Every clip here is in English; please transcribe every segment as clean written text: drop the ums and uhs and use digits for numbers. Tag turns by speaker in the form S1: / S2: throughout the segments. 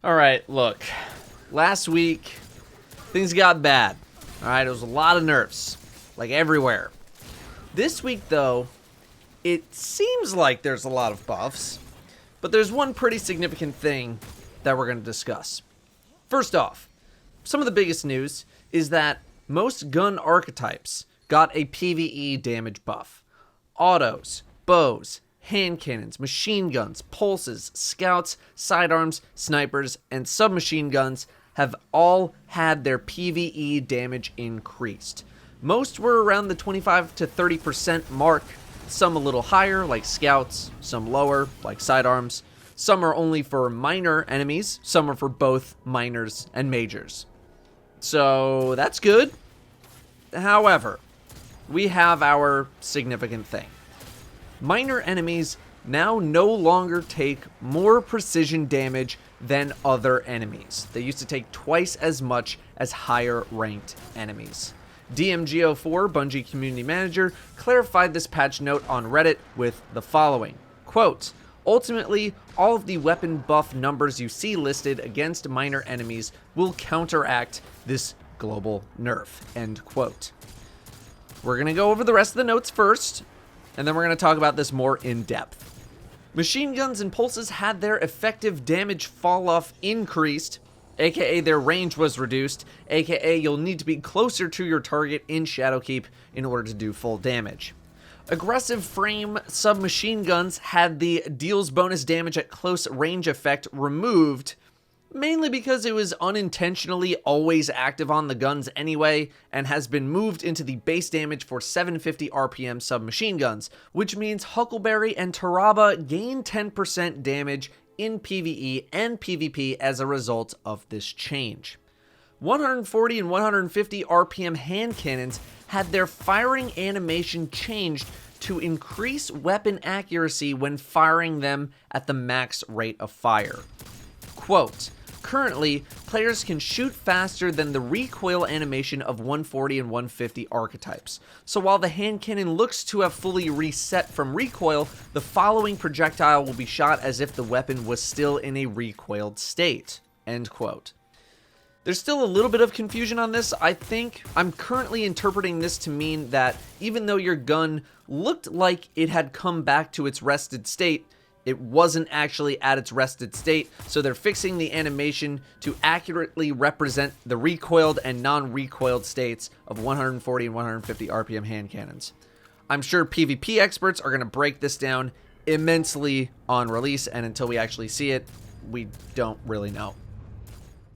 S1: Alright, look. Last week, things got bad. Alright, it was a lot of nerfs. Like, everywhere. This week, though, it seems like there's a lot of buffs. But there's one pretty significant thing that we're going to discuss. First off, some of the biggest news is that most gun archetypes got a PvE damage buff. Autos, bows, hand cannons, machine guns, pulses, scouts, sidearms, snipers, and submachine guns have all had their PvE damage increased. Most were around the 25 to 30% mark, some a little higher like scouts, some lower like sidearms. Some are only for minor enemies, some are for both minors and majors. So that's good. However, we have our significant thing. Minor enemies now no longer take more precision damage than other enemies. They used to take twice as much as higher ranked enemies. DMGO4, Bungie Community Manager, clarified this patch note on Reddit with the following, quote, ultimately, all of the weapon buff numbers you see listed against minor enemies will counteract this global nerf, end quote. We're going to go over the rest of the notes first, and then we're going to talk about this more in depth. Machine guns and pulses had their effective damage fall off increased, aka their range was reduced, aka you'll need to be closer to your target in Shadowkeep in order to do full damage. Aggressive frame submachine guns had the deals bonus damage at close range effect removed, mainly because it was unintentionally always active on the guns anyway, and has been moved into the base damage for 750 RPM submachine guns, which means Huckleberry and Taraba gain 10% damage in PvE and PvP as a result of this change. 140 and 150 RPM hand cannons had their firing animation changed to increase weapon accuracy when firing them at the max rate of fire. Quote, currently, players can shoot faster than the recoil animation of 140 and 150 archetypes. So while the hand cannon looks to have fully reset from recoil, the following projectile will be shot as if the weapon was still in a recoiled state. End quote. There's still a little bit of confusion on this. I think I'm currently interpreting this to mean that even though your gun looked like it had come back to its rested state, it wasn't actually at its rested state, so they're fixing the animation to accurately represent the recoiled and non-recoiled states of 140 and 150 RPM hand cannons. I'm sure PvP experts are going to break this down immensely on release, and until we actually see it, we don't really know.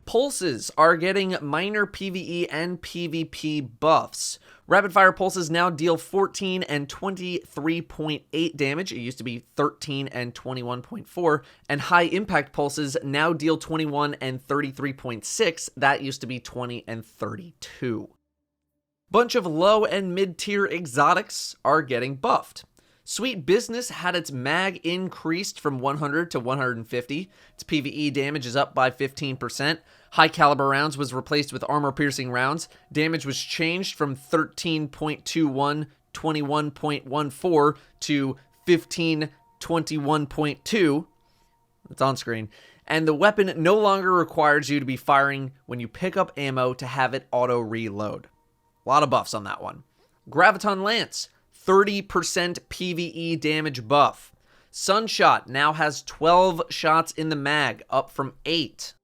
S1: Pulses are getting minor PvE and PvP buffs. Rapid fire pulses now deal 14 and 23.8 damage. It used to be 13 and 21.4. And high impact pulses now deal 21 and 33.6. That used to be 20 and 32. Bunch of low and mid tier exotics are getting buffed. Sweet Business had its mag increased from 100 to 150. Its PvE damage is up by 15%. High caliber rounds was replaced with armor piercing rounds. Damage was changed from 13.21, 21.14 to 15.21.2. It's on screen. And the weapon no longer requires you to be firing when you pick up ammo to have it auto reload. A lot of buffs on that one. Graviton Lance, 30% PvE damage buff. Sunshot now has 12 shots in the mag, up from 8.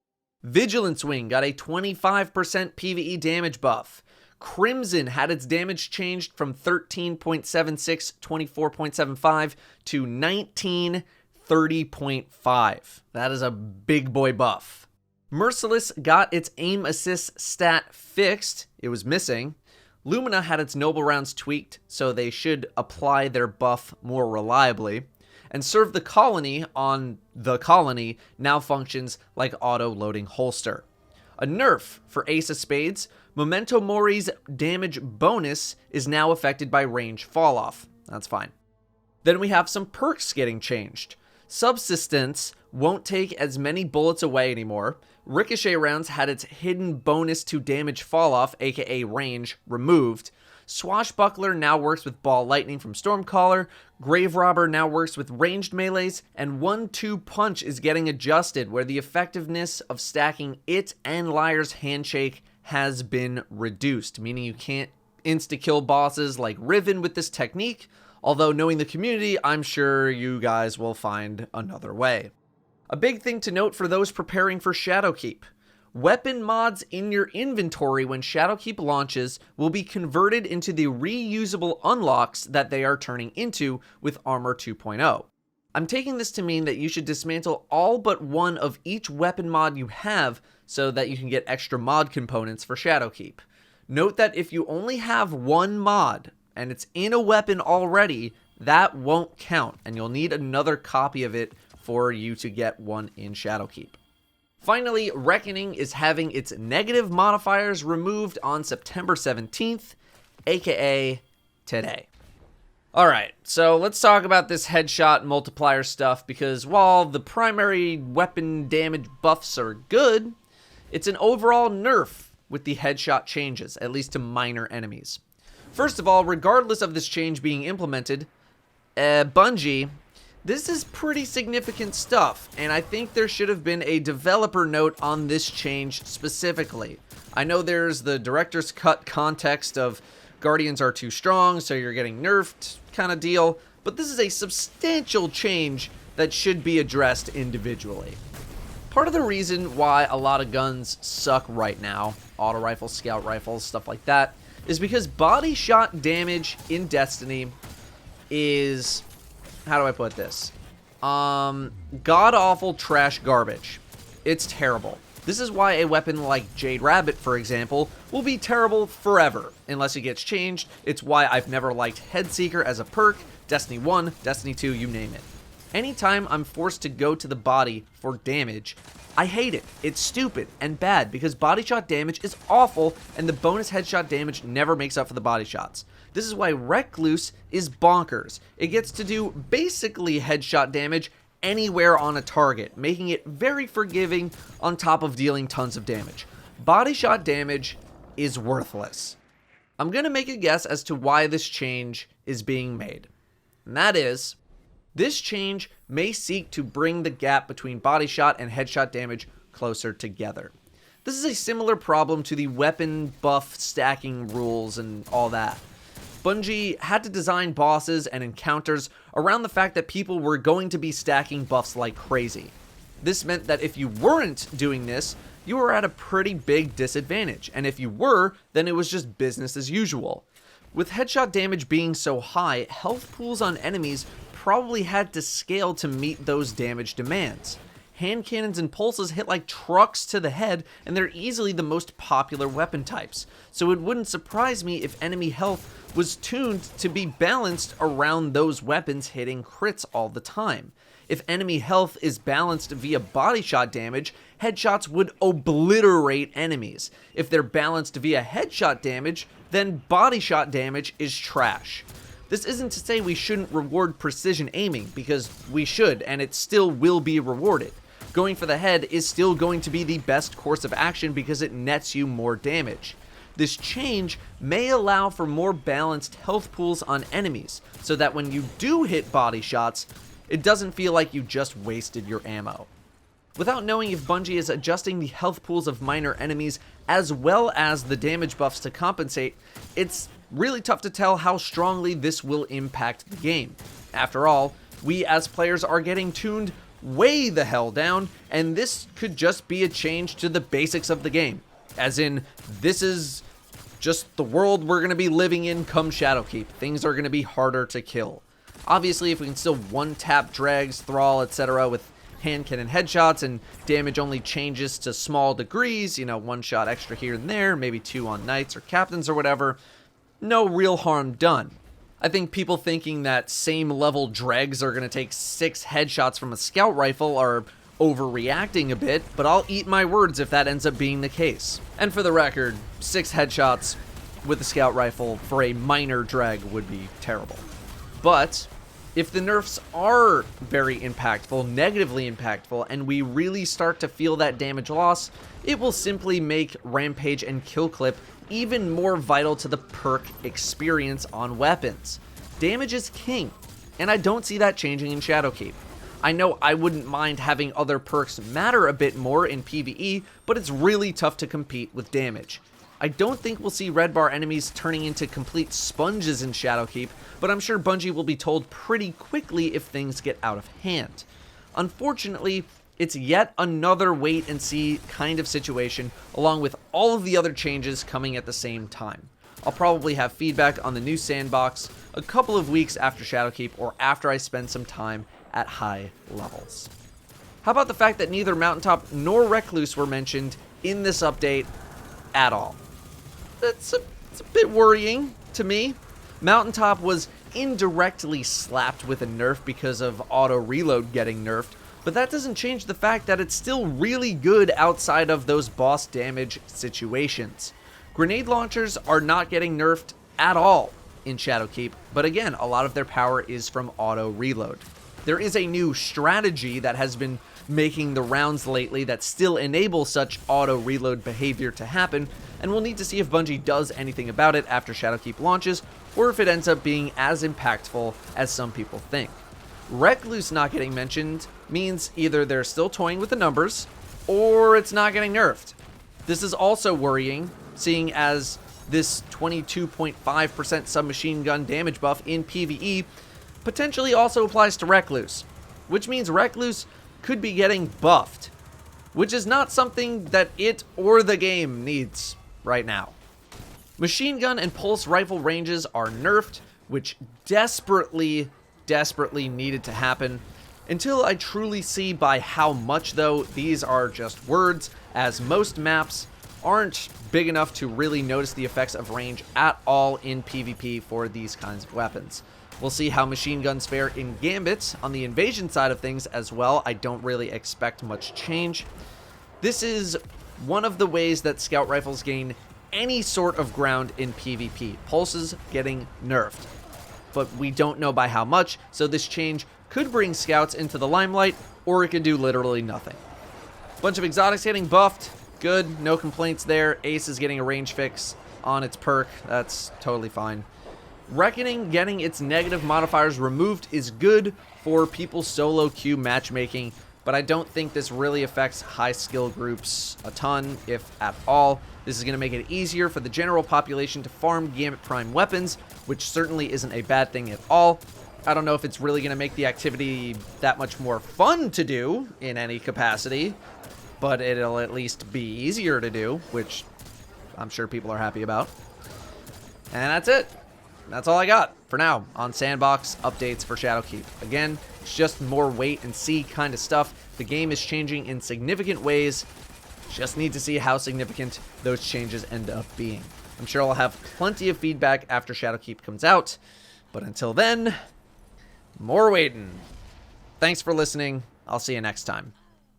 S1: Vigilance Wing got a 25% PvE damage buff. Crimson had its damage changed from 13.76, 24.75 to 19, 30.5. That is a big boy buff. Merciless got its aim assist stat fixed. It was missing. Lumina had its noble rounds tweaked, so they should apply their buff more reliably. And Serve the Colony on the Colony now functions like auto-loading holster. A nerf for Ace of Spades, Memento Mori's damage bonus is now affected by range falloff. That's fine. Then we have some perks getting changed. Subsistence won't take as many bullets away anymore. Ricochet rounds had its hidden bonus to damage falloff, aka range, removed. Swashbuckler now works with Ball Lightning from Stormcaller, Grave Robber now works with ranged melees, and 1-2 Punch is getting adjusted, where the effectiveness of stacking it and Liar's Handshake has been reduced, meaning you can't insta-kill bosses like Riven with this technique, although knowing the community, I'm sure you guys will find another way. A big thing to note for those preparing for Shadowkeep. Weapon mods in your inventory when Shadowkeep launches will be converted into the reusable unlocks that they are turning into with Armor 2.0. I'm taking this to mean that you should dismantle all but one of each weapon mod you have so that you can get extra mod components for Shadowkeep. Note that if you only have one mod and it's in a weapon already, that won't count, and you'll need another copy of it for you to get one in Shadowkeep. Finally, Reckoning is having its negative modifiers removed on September 17th, aka today. Alright, so let's talk about this headshot multiplier stuff, because while the primary weapon damage buffs are good, it's an overall nerf with the headshot changes, at least to minor enemies. First of all, regardless of this change being implemented, Bungie, this is pretty significant stuff, and I think there should have been a developer note on this change specifically. I know there's the director's cut context of Guardians are too strong, so you're getting nerfed kind of deal, but this is a substantial change that should be addressed individually. Part of the reason why a lot of guns suck right now, auto rifles, scout rifles, stuff like that, is because body shot damage in Destiny is, how do I put this? God-awful trash garbage. It's terrible. This is why a weapon like Jade Rabbit, for example, will be terrible forever, unless it gets changed. It's why I've never liked Headseeker as a perk, Destiny 1, Destiny 2, you name it. Anytime I'm forced to go to the body for damage, I hate it. It's stupid and bad because body shot damage is awful and the bonus headshot damage never makes up for the body shots. This is why Recluse is bonkers. It gets to do basically headshot damage anywhere on a target, making it very forgiving on top of dealing tons of damage. Body shot damage is worthless. I'm gonna make a guess as to why this change is being made. And that is, this change may seek to bring the gap between body shot and headshot damage closer together. This is a similar problem to the weapon buff stacking rules and all that. Bungie had to design bosses and encounters around the fact that people were going to be stacking buffs like crazy. This meant that if you weren't doing this, you were at a pretty big disadvantage, and if you were, then it was just business as usual. With headshot damage being so high, health pools on enemies probably had to scale to meet those damage demands. Hand cannons and pulses hit like trucks to the head, and they're easily the most popular weapon types, so it wouldn't surprise me if enemy health was tuned to be balanced around those weapons hitting crits all the time. If enemy health is balanced via body shot damage, headshots would obliterate enemies. If they're balanced via headshot damage, then body shot damage is trash. This isn't to say we shouldn't reward precision aiming, because we should, and it still will be rewarded. Going for the head is still going to be the best course of action because it nets you more damage. This change may allow for more balanced health pools on enemies, so that when you do hit body shots, it doesn't feel like you just wasted your ammo. Without knowing if Bungie is adjusting the health pools of minor enemies as well as the damage buffs to compensate, it's really tough to tell how strongly this will impact the game. After all, we as players are getting tuned way the hell down, and this could just be a change to the basics of the game. As in, this is just the world we're going to be living in come Shadowkeep. Things are going to be harder to kill. Obviously, if we can still one-tap drags, thrall, etc. with hand cannon headshots and damage only changes to small degrees, you know, one shot extra here and there, maybe two on knights or captains or whatever, no real harm done. I think people thinking that same level dregs are going to take 6 headshots from a scout rifle are overreacting a bit, but I'll eat my words if that ends up being the case. And for the record, 6 headshots with a scout rifle for a minor drag would be terrible. But If the nerfs are very impactful, negatively impactful, and we really start to feel that damage loss, it will simply make Rampage and Kill Clip even more vital to the perk experience on weapons. Damage is king, and I don't see that changing in Shadowkeep. I know I wouldn't mind having other perks matter a bit more in PvE, but it's really tough to compete with damage. I don't think we'll see red bar enemies turning into complete sponges in Shadowkeep, but I'm sure Bungie will be told pretty quickly if things get out of hand. Unfortunately, it's yet another wait and see kind of situation, along with all of the other changes coming at the same time. I'll probably have feedback on the new sandbox a couple of weeks after Shadowkeep or after I spend some time at high levels. How about the fact that neither Mountaintop nor Recluse were mentioned in this update at all? It's a bit worrying to me. Mountaintop was indirectly slapped with a nerf because of auto reload getting nerfed, but that doesn't change the fact that it's still really good outside of those boss damage situations. Grenade launchers are not getting nerfed at all in Shadowkeep, but again, a lot of their power is from auto reload. There is a new strategy that has been making the rounds lately that still enable such auto reload behavior to happen, and we'll need to see if Bungie does anything about it after Shadowkeep launches, or if it ends up being as impactful as some people think. Recluse not getting mentioned means either they're still toying with the numbers, or it's not getting nerfed. This is also worrying, seeing as this 22.5% submachine gun damage buff in PvE potentially also applies to Recluse, which means Recluse could be getting buffed, which is not something that it or the game needs right now. Machine gun and pulse rifle ranges are nerfed, which desperately needed to happen. Until I truly see by how much, though, these are just words, as most maps aren't big enough to really notice the effects of range at all in PvP for these kinds of weapons. We'll see how machine guns fare in Gambit on the invasion side of things as well. I don't really expect much change. This is one of the ways that scout rifles gain any sort of ground in PvP. Pulses getting nerfed, but we don't know by how much, so this change could bring scouts into the limelight, or it could do literally nothing. Bunch of exotics getting buffed. Good, no complaints there. Ace is getting a range fix on its perk. That's totally fine. Reckoning getting its negative modifiers removed is good for people's solo queue matchmaking, but I don't think this really affects high skill groups a ton, if at all. This is going to make it easier for the general population to farm Gambit Prime weapons, which certainly isn't a bad thing at all. I don't know if it's really going to make the activity that much more fun to do in any capacity, but it'll at least be easier to do, which I'm sure people are happy about. And that's it. That's all I got for now on Sandbox updates for Shadowkeep. Again, it's just more wait and see kind of stuff. The game is changing in significant ways. Just need to see how significant those changes end up being. I'm sure I'll have plenty of feedback after Shadowkeep comes out. But until then, more waiting. Thanks for listening. I'll see you next time.